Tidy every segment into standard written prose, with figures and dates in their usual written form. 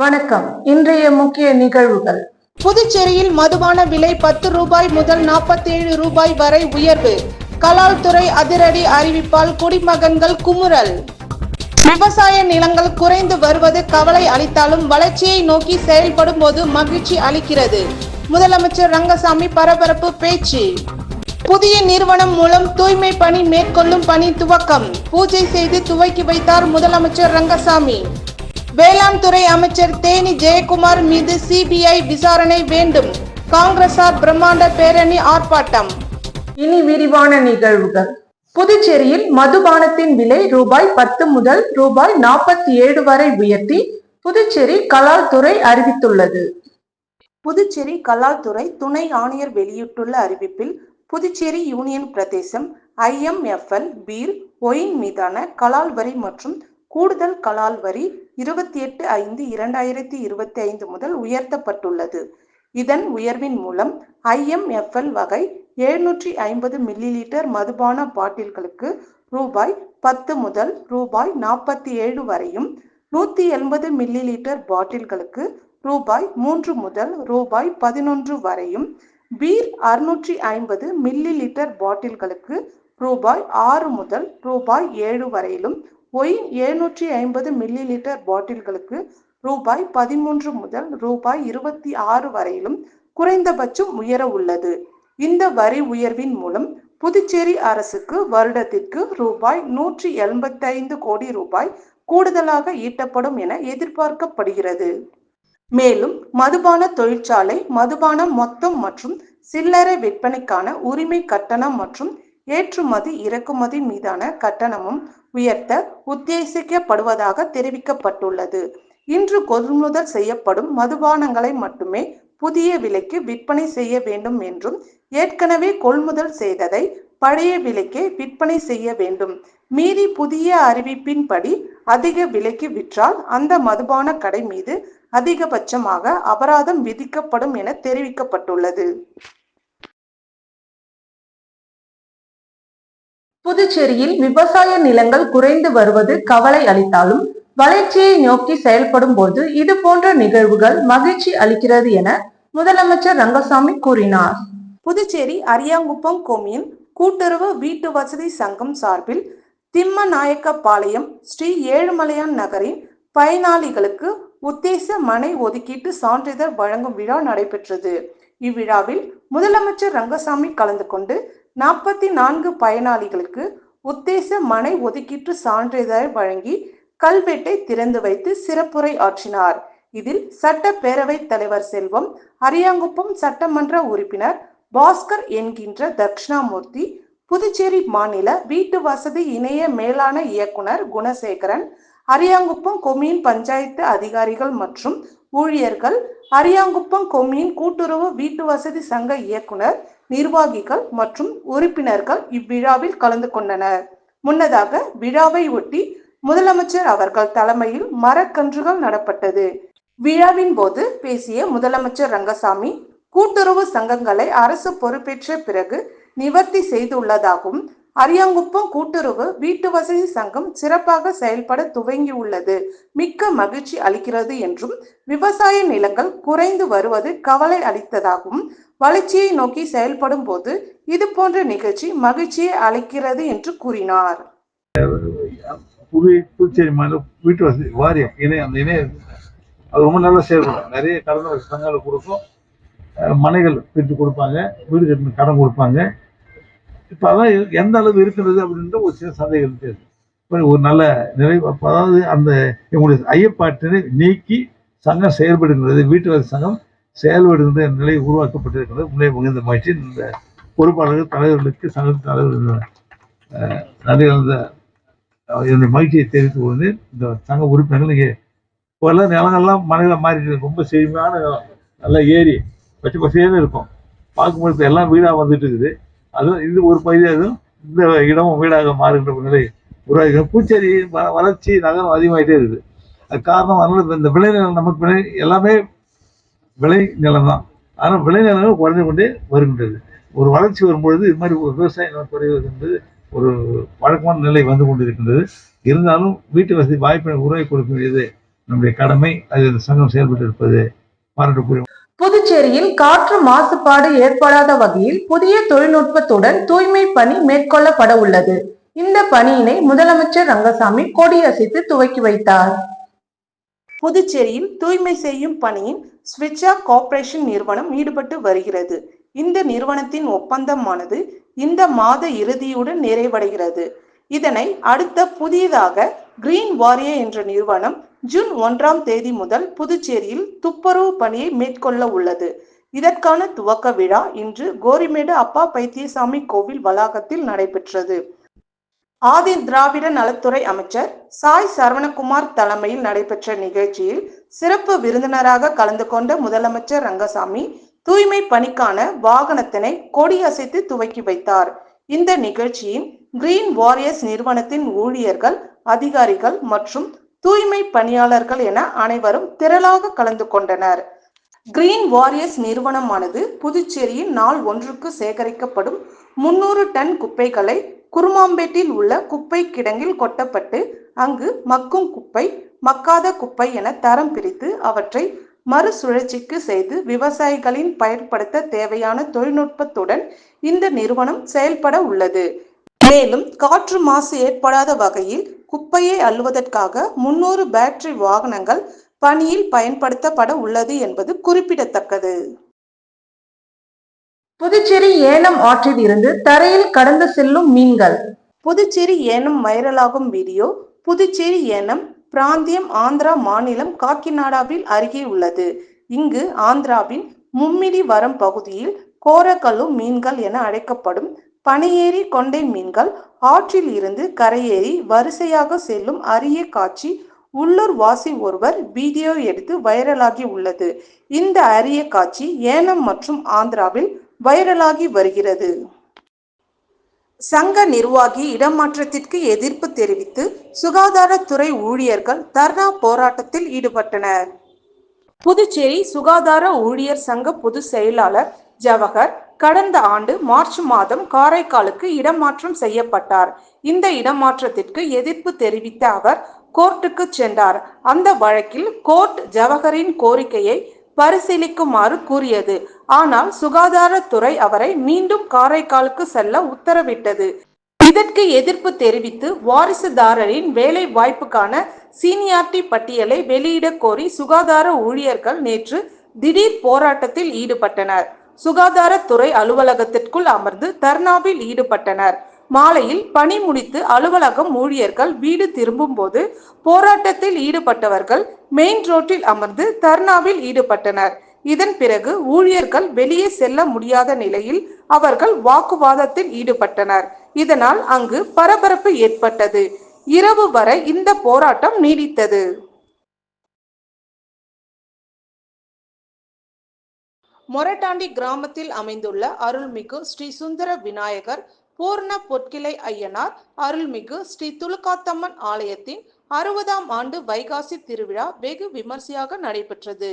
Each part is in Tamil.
வணக்கம். இன்றைய முக்கிய நிகழ்வுகள். புதுச்சேரியில் மதுபான விலை 10 ரூபாய் முதல் 47 ரூபாய் வரை உயர்வு. கலால் துறை அதிரடி அறிவிப்பால் குடிமகன்கள் குமுறல். விவசாய நிலங்கள் குறைந்து வருவது கவலை அளித்தாலும் வளர்ச்சியை நோக்கி செயல்படும் போது மகிழ்ச்சி அளிக்கிறது. முதலமைச்சர் ரங்கசாமி பரபரப்பு பேச்சு. புதிய நிறுவனம் மூலம் தூய்மை பணி மேற்கொள்ளும் பணி துவக்கம். பூஜை செய்து துவக்கி வைத்தார் முதலமைச்சர் ரங்கசாமி. வேளாண் துறை அமைச்சர் தேனி ஜெயக்குமார் மீது சிபிஐ விசாரணை வேண்டும். காங்கிரசார் பிரம்மாண்ட பேரணி ஆர்ப்பாட்டம். இனி விரிவான நிகழ்வுகள். புதுச்சேரியில் மதுபானத்தின் விலை ரூபாய் 10 முதல் ரூபாய் 47 வரை உயர்த்தி புதுச்சேரி கலால் துறை அறிவித்துள்ளது. புதுச்சேரி கலால் துறை துணை ஆணையர் வெளியிட்டுள்ள அறிவிப்பில் புதுச்சேரி யூனியன் பிரதேசம் IMFL பீர் ஒயின் மீதான கலால் வரி மற்றும் கூடுதல் கலால் வரி 28/5/2025 முதல் உயர்த்தப்பட்டுள்ளது. இதன் உயர்வின் மூலம் IMFL வகை 750 மில்லிலிட்டர் மதுபான பாட்டில்களுக்கு ரூபாய் 10 முதல் ரூபாய் 47 வரையும், 180 மில்லிலிட்டர் பாட்டில்களுக்கு ரூபாய் 3 முதல் ரூபாய் 11 வரையும், பீர் 650 மில்லிலிட்டர் பாட்டில்களுக்கு ரூபாய் 6 முதல் ரூபாய் 7 வரையிலும், ஒயின் 750 மில்லிலிட்டர் பாட்டில்களுக்கு ரூபாய் 13 முதல் ரூபாய் 26 வரையிலும் குறைந்தபட்சம் உயர உள்ளது. இந்த வரி உயர்வின் மூலம் புதுச்சேரி அரசுக்கு வருடத்திற்கு ரூபாய் 185 கோடி ரூபாய் கூடுதலாக ஈட்டப்படும் என எதிர்பார்க்கப்படுகிறது. மேலும் மதுபான தொழிற்சாலை மதுபானம் மொத்தம் மற்றும் சில்லறை விற்பனைக்கான உரிமை கட்டணம் மற்றும் ஏற்றுமதி இறக்குமதி மீதான கட்டணமும் உயர்த்த உத்தேசிக்கப்படுவதாக தெரிவிக்கப்பட்டுள்ளது. இன்று கொள்முதல் செய்யப்படும் மதுபானங்களை மட்டுமே புதிய விலைக்கு விற்பனை செய்ய வேண்டும் என்றும், ஏற்கனவே கொள்முதல் செய்ததை பழைய விலைக்கே விற்பனை செய்ய வேண்டும். மீறி புதிய அறிவிப்பின்படி அதிக விலைக்கு விற்றால் அந்த மதுபான கடை மீது அதிகபட்சமாக அபராதம் விதிக்கப்படும் என தெரிவிக்கப்பட்டுள்ளது. புதுச்சேரியில் விவசாய நிலங்கள் குறைந்து வருவது கவலை அளித்தாலும் வளர்ச்சியை நோக்கி செயல்படும் போது இது போன்ற நிகழ்வுகள் மகிழ்ச்சி அளிக்கிறது என முதலமைச்சர் ரங்கசாமி கூறினார். புதுச்சேரி அரியாங்குப்பம் கொம்யூன் கூட்டுறவு வீட்டு வசதி சங்கம் சார்பில் திம்மநாயக்கபாளையம் ஸ்ரீ ஏழுமலையான் நகரின் பயனாளிகளுக்கு உத்தேச மனை ஒதுக்கீட்டு சான்றிதழ் வழங்கும் விழா நடைபெற்றது. இவ்விழாவில் முதலமைச்சர் ரங்கசாமி கலந்து கொண்டு 44 பயனாளிகளுக்கு உத்தேச மனை ஒதுக்கீட்டு சான்றிதழ் வழங்கி கல்வெட்டை திறந்து வைத்து சிறப்புரை ஆற்றினார். இதில் சட்டப்பேரவை தலைவர் செல்வம், அரியாங்குப்பம் சட்டமன்ற உறுப்பினர் பாஸ்கர் என்கின்ற தட்சிணாமூர்த்தி, புதுச்சேரி மாநில வீட்டு வசதி இணைய மேலான இயக்குனர் குணசேகரன், அரியாங்குப்பம் கொம்யூன் பஞ்சாயத்து அதிகாரிகள் மற்றும் ஊழியர்கள், அரியாங்குப்பம் கொம்யூன் கூட்டுறவு வீட்டு வசதி சங்க இயக்குனர், நிர்வாகிகள் மற்றும் உறுப்பினர்கள் இவ்விழாவில் கலந்து கொண்டனர். முன்னதாக விழாவை ஒட்டி முதலமைச்சர் அவர்கள் தலைமையில் மரக்கன்றுகள் நடப்பட்டது. விழாவின் போது பேசிய முதலமைச்சர் ரங்கசாமி, கூட்டுறவு சங்கங்களை அரசு பொறுப்பேற்ற பிறகு நிவர்த்தி செய்துள்ளதாகவும், அரியாங்குப்பம் கூட்டுறவு வீட்டு வசதி சங்கம் சிறப்பாக செயல்பட துவங்கியுள்ளது மிக்க மகிழ்ச்சி அளிக்கிறது என்றும், விவசாய நிலங்கள் குறைந்து வருவது கவலை அளித்ததாகவும், வளர்ச்சியை நோக்கி செயல்படும் போது இது போன்ற நிகழ்ச்சி மகிழ்ச்சியை அளிக்கிறது என்று கூறினார். புதுச்சேரி மாநில வீட்டு வசதி வாரியம் அந்த இணையம் அது ரொம்ப நல்லா செயல்படும். நிறைய கடந்த சங்கங்கள் கொடுக்கும், மனைகள் பிரித்து கொடுப்பாங்க, வீடு கட்டின கடன் கொடுப்பாங்க. இப்போ அதான் எந்த அளவு இருக்கிறது அப்படின்ற ஒரு சில சந்தேகம் இருக்குது. ஒரு நல்ல நிலை, அதாவது அந்த எங்களுடைய ஐயப்பாட்டினை நீக்கி சங்கம் செயல்படுகிறது, வீட்டு வசதி சங்கம் செயல்படுகின்ற நிலை உருவாக்கப்பட்டிருக்கிறது. முன்னே முகிந்த மகிழ்ச்சி. இந்த பொறுப்பாளர்கள் தலைவர்களுக்கு சங்கத்தின் தலைவர்கள் நன்றிகளந்த என்னுடைய மகிழ்ச்சியை தெரிவித்துக் கொண்டு, இந்த சங்க உறுப்பினர்கள் இங்கே இப்போல்லாம் நிலங்கள்லாம் மனைகளை மாறிட்டு ரொம்ப செழுமையான நல்லா ஏரி பச்சை பசேன்னு இருக்கும். பார்க்கும்போது எல்லாம் வீடாக வந்துட்டு இருக்குது. அதுவும் இது ஒரு பகுதியாகவும் இந்த இடமும் வீடாக மாறுகின்ற நிலை உருவாகி பூச்சேரி வளர்ச்சி நகரம் அதிகமாகிட்டே இருக்குது. அது காரணம் அதனால இந்த விளைநிலம் நமக்கு எல்லாமே விளை நிலம் தான். ஆனால் விளைநிலங்கள் குறைந்து கொண்டே வருகின்றது. ஒரு வளர்ச்சி வரும்பொழுது இது மாதிரி ஒரு விவசாய நிலம் குறைவது என்பது ஒரு வழக்கமான நிலை வந்து கொண்டிருக்கின்றது. இருந்தாலும் வீட்டு வசதி வாய்ப்பினை உருவாக்கி கொடுக்க வேண்டியது நம்முடைய கடமை. அது சங்கம் செயல்பட்டு இருப்பது பாராட்டுக்குரிய. புதுச்சேரியில் காற்று மாசுபாடு ஏற்படாத வகையில் புதிய தொழில்நுட்பத்துடன் தூய்மை பணி மேற்கொள்ளப்பட உள்ளது. இந்த பணியினை முதலமைச்சர் ரங்கசாமி கொடியசைத்து துவக்கி வைத்தார். புதுச்சேரியில் தூய்மை செய்யும் பணியில் ஸ்விட்ச் ஆஃப் கார்ப்பரேஷன் நிறுவனம் ஈடுபட்டு வருகிறது. இந்த நிறுவனத்தின் ஒப்பந்தமானது இந்த மாத இறுதியுடன் நிறைவடைகிறது. இதனை அடுத்த புதியதாக கிரீன் வாரியர் என்ற நிறுவனம் ஜூன் 1ஆம் தேதி முதல் புதுச்சேரியில் துப்புரவு பணியை மேற்கொள்ள உள்ளது. இதற்கான துவக்க விழா இன்று கோரிமேடு அப்பா பைத்தியசாமி கோவில் வளாகத்தில் நடைபெற்றது. ஆதி திராவிட நலத்துறை அமைச்சர் சாய் சரவணகுமார் தலைமையில் நடைபெற்ற நிகழ்ச்சியில் சிறப்பு விருந்தினராக கலந்து கொண்ட முதலமைச்சர் ரங்கசாமி தூய்மை பணிக்கான வாகனத்தினை கொடியசைத்து துவக்கி வைத்தார். இந்த நிகழ்ச்சியில் கிரீன் வாரியர்ஸ் நிறுவனத்தின் ஊழியர்கள், அதிகாரிகள் மற்றும் தூய்மை பணியாளர்கள் என அனைவரும் திரளாக கலந்து கொண்டனர். கிரீன் வாரியர்ஸ் நிறுவனமானது புதுச்சேரியில் நாள் ஒன்றுக்கு சேகரிக்கப்படும் 300 டன் குப்பைகளை குருமாம்பேட்டில் உள்ள குப்பை கிடங்கில் கொட்டப்பட்டு அங்கு மக்கும் குப்பை, மக்காத குப்பை என தரம் பிரித்து அவற்றை மறுசுழற்சிக்கு செய்து விவசாயிகளின் பயன்படுத்த தேவையான தொழில்நுட்பத்துடன் இந்த நிறுவனம் செயல்பட உள்ளது. மேலும் காற்று மாசு ஏற்படாத வகையில் குப்பையை அள்ளுவதற்காக 300 பேட்டரி வாகனங்கள் பணியில் பயன்படுத்தப்பட உள்ளது என்பது குறிப்பிடத்தக்கது. புதுச்சேரி ஏனம் ஆற்றில் இருந்து தரையில் கடந்து செல்லும் மீன்கள். புதுச்சேரி ஏனம் வைரலாகும் வீடியோ. புதுச்சேரி ஏனம் பிராந்தியம் ஆந்திரா மாநிலம் காக்கிநாடாவில் அருகே உள்ளது. இங்கு ஆந்திராவின் மும்மிடி வரம் பகுதியில் கோரக்கல்லு மீன்கள் என அழைக்கப்படும் பனையேறி கொண்டை மீன்கள் ஆற்றில் இருந்து கரையேறி வரிசையாக செல்லும் அரிய காட்சி உள்ளூர் வாசி ஒருவர் வீடியோ எடுத்து வைரலாகி உள்ளது. இந்த அரிய காட்சி ஏனம் மற்றும் ஆந்திராவில் வைரலாகி வருகிறது. சங்க நிர்வாகி இடமாற்றத்திற்கு எதிர்ப்பு தெரிவித்து சுகாதாரத்துறை ஊழியர்கள் தர்ணா போராட்டத்தில் ஈடுபட்டனர். புதுச்சேரி சுகாதார ஊழியர் சங்க பொதுச் செயலாளர் ஜவஹர் கடந்த ஆண்டு மார்ச் மாதம் காரைக்காலுக்கு இடமாற்றம் செய்யப்பட்டார். இந்த இடமாற்றத்திற்கு எதிர்ப்பு தெரிவித்த அவர் கோர்ட்டுக்கு சென்றார். அந்த வழக்கில் கோர்ட் ஜவஹரின் கோரிக்கையை பரிசீலிக்குமாறு கூறியது. ஆனால் சுகாதாரத்துறை அவரை மீண்டும் காரைக்காலுக்கு செல்ல உத்தரவிட்டது. இதற்கு எதிர்ப்பு தெரிவித்து வாரிசுதாரரின் வேலை வாய்ப்புக்கான சீனியாரிட்டி பட்டியலை வெளியிட கோரி சுகாதார ஊழியர்கள் நேற்று திடீர் போராட்டத்தில் ஈடுபட்டனர். சுகாதாரத்துறை அலுவலகத்திற்குள் அமர்ந்து தர்ணாவில் ஈடுபட்டனர். மாலையில் பணி முடித்து அலுவலகம் ஊழியர்கள் வீடு திரும்பும் போது போராட்டத்தில் ஈடுபட்டவர்கள் மெயின் ரோட்டில் அமர்ந்து தர்ணாவில் ஈடுபட்டனர். இதன் பிறகு ஊழியர்கள் வெளியே செல்ல முடியாத நிலையில் அவர்கள் வாக்குவாதத்தில் ஈடுபட்டனர். இதனால் அங்கு பரபரப்பு ஏற்பட்டது. இரவு வரை இந்த போராட்டம் நீடித்தது. மொரட்டாண்டி கிராமத்தில் அமைந்துள்ள அருள்மிகு ஸ்ரீ சுந்தர விநாயகர் பூர்ண பொற்கிளை ஐயனார் அருள்மிகு ஸ்ரீ துலுக்காத்தம்மன் ஆலயத்தின் 60ஆம் ஆண்டு வைகாசி திருவிழா வெகு விமர்சையாக நடைபெற்றது.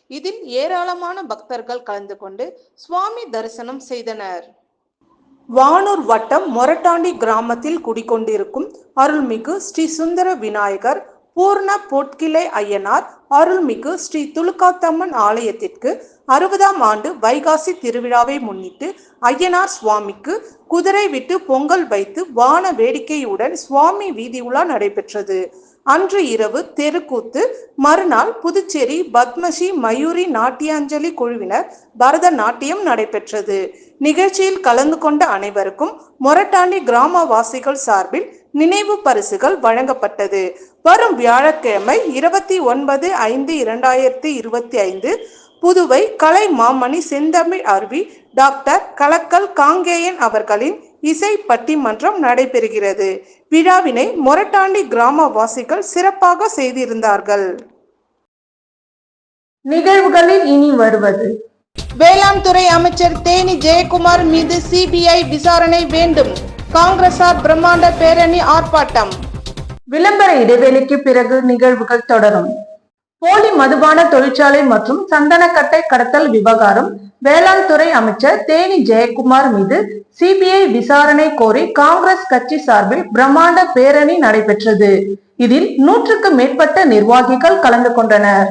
இதில் ஏராளமான பக்தர்கள் கலந்து கொண்டு சுவாமி தரிசனம் செய்தனர். வானூர் வட்டம் மொரட்டாண்டி கிராமத்தில் குடிக்கொண்டிருக்கும் அருள்மிகு ஸ்ரீ சுந்தர விநாயகர் பூர்ண பொற்கிளை ஐயனார் அருள்மிகு ஸ்ரீ துலுக்காத்தம்மன் ஆலயத்திற்கு 60ஆம் ஆண்டு வைகாசி திருவிழாவை முன்னிட்டு ஐயனார் சுவாமிக்கு குதிரை விட்டு பொங்கல் வைத்து வான வேடிக்கையுடன் சுவாமி வீதி உலா நடைபெற்றது. அன்று இரவு தெருக்கூத்து, மறுநாள் புதுச்சேரி பத்மஸ்ரீ மயூரி நாட்டியாஞ்சலி குழுவினர் பரதநாட்டியம் நடைபெற்றது. நிகழ்ச்சியில் கலந்து கொண்ட அனைவருக்கும் மொரட்டாண்டி கிராமவாசிகள் சார்பில் நினைவு பரிசுகள் வழங்கப்பட்டது. வரும் வியாழக்கிழமை 29/5/2025 புதுவை கலை மாமணி செந்தமிழ் அருவி டாக்டர் கலக்கல் காங்கேயன் அவர்களின் இசை பட்டிமன்றம் நடைபெறுகிறது. விழாவினை மொரட்டாண்டி கிராமவாசிகள் சிறப்பாக செய்திருந்தார்கள். நிகழ்வுகளில் இனி வருவது: வேளாண் துறை அமைச்சர் தேனி ஜெயக்குமார் மீது சிபிஐ விசாரணை வேண்டும். காங்கிரசார் பிரம்மாண்ட பேரணி ஆர்ப்பாட்டம். விளம்பர இடைவெளிக்கு பிறகு நிகழ்வுகள் தொடரும். போலி மதுபான தொழிற்சாலை மற்றும் சந்தனக்கட்டை கடத்தல் விவகாரம். வேளாண் துறை அமைச்சர் தேனி ஜெயக்குமார் மீது சிபிஐ விசாரணை கோரி காங்கிரஸ் கட்சி சார்பில் பிரம்மாண்ட பேரணி நடைபெற்றது. இதில் 100க்கு மேற்பட்ட நிர்வாகிகள் கலந்து கொண்டனர்.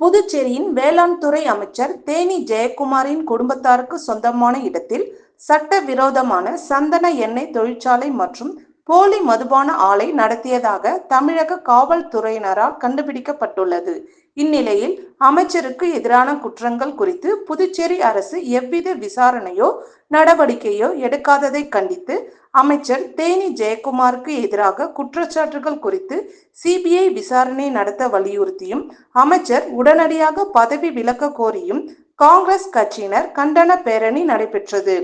புதுச்சேரியின் வேளாண் துறை அமைச்சர் தேனி ஜெயக்குமாரின் குடும்பத்தாருக்கு சொந்தமான இடத்தில் சட்டவிரோதமான சந்தன எண்ணெய் தொழிற்சாலை மற்றும் போலி மதுபான ஆலை நடத்தியதாக தமிழக காவல்துறையினரால் கண்டுபிடிக்கப்பட்டுள்ளது. இந்நிலையில் அமைச்சருக்கு எதிரான குற்றங்கள் குறித்து புதுச்சேரி அரசு எவ்வித விசாரணையோ நடவடிக்கையோ எடுக்காததை கண்டித்து அமைச்சர் தேனி ஜெயக்குமாருக்கு எதிராக குற்றச்சாட்டுகள் குறித்து சிபிஐ விசாரணை நடத்த வலியுறுத்தியும் அமைச்சர் உடனடியாக பதவி விலக கோரியும் காங்கிரஸ் கட்சியினர் கண்டன பேரணி நடைபெற்றது.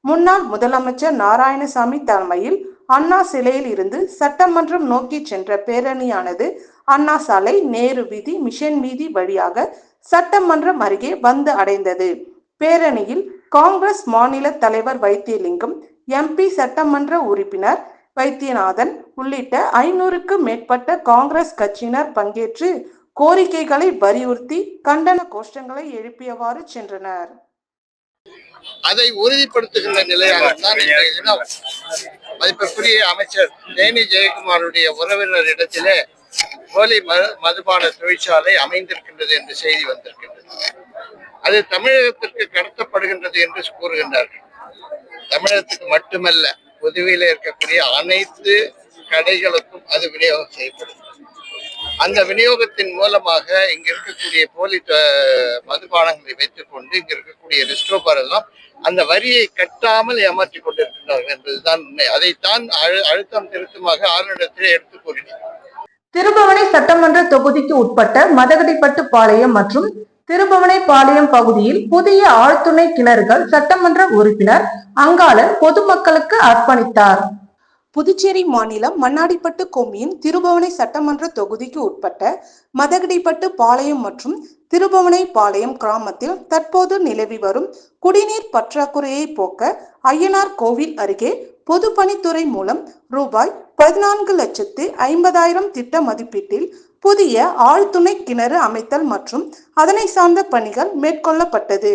முன்னாள் முதலமைச்சர் நாராயணசாமி தலைமையில் அண்ணா சிலையில் இருந்து சட்டமன்றம் நோக்கி சென்ற பேரணியானது அண்ணா சாலை, நேரு வீதி, மிஷன் வீதி வழியாக சட்டமன்றம் அருகே வந்து அடைந்தது. பேரணியில் காங்கிரஸ் மாநில தலைவர் வைத்தியலிங்கம், எம்பி சட்டமன்ற உறுப்பினர் வைத்தியநாதன் உள்ளிட்ட 500க்கு மேற்பட்ட காங்கிரஸ் கட்சியினர் பங்கேற்று கோரிக்கைகளை வலியுறுத்தி கண்டன கோஷங்களை எழுப்பியவாறு சென்றனர். அதை உறுதிப்படுத்துகின்ற நிலையாகத்தான் இன்றைய தினம் மதிப்பிற்குரிய அமைச்சர் தேனி ஜெயக்குமாருடைய உறவினர் இடத்திலே போலி மதுபான தொழிற்சாலை அமைந்திருக்கின்றது என்று செய்தி வந்திருக்கின்றது. அது தமிழகத்திற்கு கடத்தப்படுகின்றது என்று கூறுகின்றார்கள். தமிழகத்துக்கு மட்டுமல்ல, புதுவையில் இருக்கக்கூடிய அனைத்து கடைகளுக்கும் அது விநியோகம் செய்யப்படுகிறது. அந்த விநியோகத்தின் மூலமாக இங்க இருக்கக்கூடிய போலி மதுபானங்களை வைத்துக் கொண்டு இங்க இருக்கக்கூடிய ரெஸ்டோபார் எல்லாம் அந்த வரியை கட்டாமல் ஏமாற்றி கொண்டிருக்கிறார்கள் என்பதுதான் உண்மை. அதைத்தான் அழுத்தம் திருத்தமாக ஆளுநரிடத்திலே எடுத்து கூறினார். திருபுவனை சட்டமன்ற தொகுதிக்கு உட்பட்ட மதகடிப்பட்டு பாளையம் மற்றும் திருபுவனை பாளையம் பகுதியில் புதிய ஆழ்துணை கிணறுகள் சட்டமன்ற உறுப்பினர் அங்காளன் பொதுமக்களுக்கு அர்ப்பணித்தார். புதுச்சேரி மாநிலம் மண்ணாடிப்பட்டு கொம்யூன் திருபுவனை சட்டமன்ற தொகுதிக்கு உட்பட்ட மதகடிப்பட்டு பாளையம் மற்றும் திருபுவனை பாளையம் கிராமத்தில் தற்போது நிலவி வரும் குடிநீர் பற்றாக்குறையை போக்க ஐயனார் கோவில் அருகே பொதுப்பணித்துறை மூலம் ரூபாய் 14,50,000 திட்ட மதிப்பீட்டில் புதிய ஆழ்துணை கிணறு அமைத்தல் மற்றும் அதனை சார்ந்த பணிகள் மேற்கொள்ளப்பட்டது.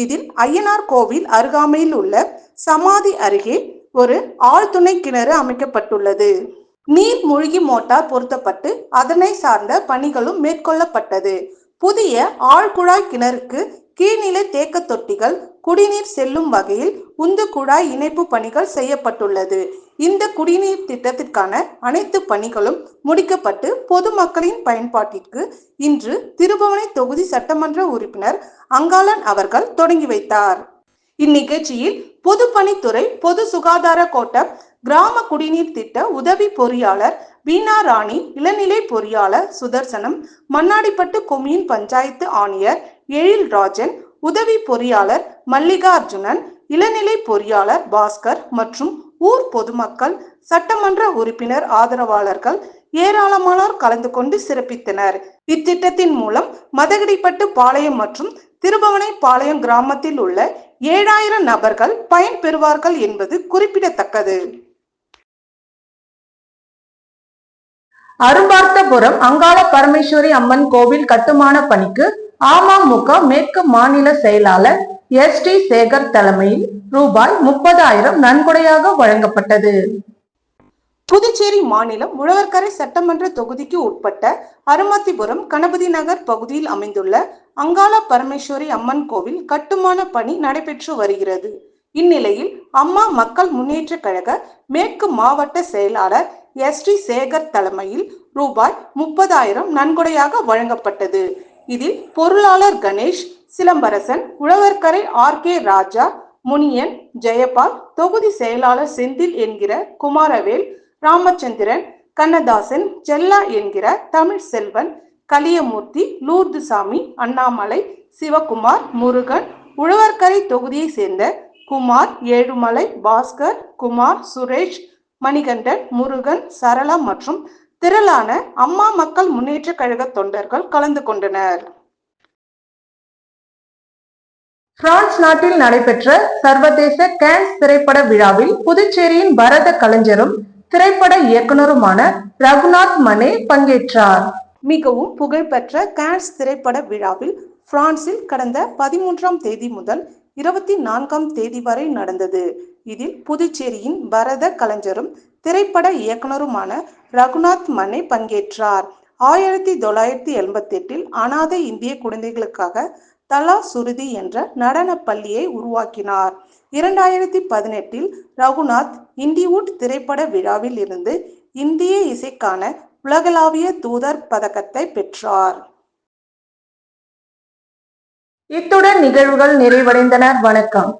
இதில் ஐயனார் கோவில் அருகாமையில் உள்ள சமாதி அருகே ஒரு ஆழ்துணை கிணறு அமைக்கப்பட்டுள்ளது. நீர் மூழ்கி மோட்டார் பொருத்தப்பட்டு அதனை சார்ந்த பணிகளும் மேற்கொள்ளப்பட்டது. புதிய ஆழ்குழாய் கிணறுக்கு கீழ்நிலை தேக்க தொட்டிகள், குடிநீர் செல்லும் வகையில் உந்து குழாய் இணைப்பு பணிகள் செய்யப்பட்டுள்ளது. இந்த குடிநீர் திட்டத்திற்கான அனைத்து பணிகளும் முடிக்கப்பட்டு பொதுமக்களின் பயன்பாட்டிற்கு இன்று திருபுவனை தொகுதி சட்டமன்ற உறுப்பினர் அங்காளன் அவர்கள் தொடங்கி வைத்தார். இந்நிகழ்ச்சியில் பொதுப்பணித்துறை பொது சுகாதார கோட்ட கிராம குடிநீர் திட்ட உதவி பொறியாளர் வீணா ராணி, இளநிலை பொறியாளர் சுதர்சனம், மண்ணாடிப்பட்டு கொம்யூன் பஞ்சாயத்து ஆணையர் எழில் ராஜன், உதவி பொறியாளர் மல்லிகா அர்ஜுனன், இளநிலை பொறியாளர் பாஸ்கர் மற்றும் ஊர் பொதுமக்கள், சட்டமன்ற உறுப்பினர் ஆதரவாளர்கள் ஏராளமானோர் கலந்து கொண்டு சிறப்பித்தனர். இத்திட்டத்தின் மூலம் மதகடிப்பட்டு பாளையம் மற்றும் திருபுவனை பாளையம் கிராமத்தில் உள்ள 7,000 நபர்கள் பயன்பெறுவார்கள் என்பது குறிப்பிடத்தக்கது. அரும்பார்த்தபுரம் அங்காள பரமேஸ்வரி அம்மன் கோவில் கட்டுமான பணிக்கு அமமுக மேற்கு மாநில செயலாளர் ST சேகர் தலைமையில் ரூபாய் 30,000 நன்கொடையாக வழங்கப்பட்டது. புதுச்சேரி மாநிலம் உழவர்கரை சட்டமன்ற தொகுதிக்கு உட்பட்ட அருமாத்திபுரம் கணபதி நகர் பகுதியில் அமைந்துள்ள அங்காள பரமேஸ்வரி அம்மன் கோவில் கட்டுமான பணி நடைபெற்று வருகிறது. இந்நிலையில் அம்மா மக்கள் முன்னேற்ற கழக மேற்கு மாவட்ட செயலாளர் ST சேகர் தலைமையில் ரூபாய் 30,000 நன்கொடையாக வழங்கப்பட்டது. இதில் பொருளாளர் கணேஷ், சிலம்பரசன், உழவர்கரை RK ராஜா, முனியன், ஜெயபால், தொகுதி செயலாளர் செந்தில் என்கிற குமாரவேல், ராமச்சந்திரன், கண்ணதாசன், செல்லா என்கிற தமிழ் செல்வன், கலியமூர்த்தி, லூர்துசாமி, அண்ணாமலை, சிவகுமார், முருகன், உழவர்கரை தொகுதியை சேர்ந்த குமார், ஏழுமலை, பாஸ்கர், குமார், சுரேஷ், மணிகண்டன், முருகன், சரளா மற்றும் திரளான அம்மா மக்கள் முன்னேற்ற கழக தொண்டர்கள் கலந்து கொண்டனர். பிரான்ஸ் நாட்டில் நடைபெற்ற சர்வதேச கேன்ஸ் திரைப்பட விழாவில் புதுச்சேரியின் பரத கலைஞரும் திரைப்பட இயக்குனருமான ரகுநாத் மனே பங்கேற்றார். மிகவும் புகழ்பெற்ற கேன்ஸ் திரைப்பட விழாவில் பிரான்சில் கடந்த 13ஆம் தேதி முதல் 24ஆம் தேதி வரை நடந்தது. இதில் புதுச்சேரியின் பரத கலைஞரும் திரைப்பட இயக்குனருமான ரகுநாத் மன்னே பங்கேற்றார். 1988 அனாதை இந்திய குழந்தைகளுக்காக தலா சுருதி என்ற நடன பள்ளியை உருவாக்கினார். 2018 ரகுநாத் இண்டிவுட் திரைப்பட விழாவில் இருந்து இந்திய இசைக்கான உலகளாவிய தூதர் பதக்கத்தை பெற்றார். இத்துடன் நிகழ்வுகள் நிறைவடைந்தன. வணக்கம்.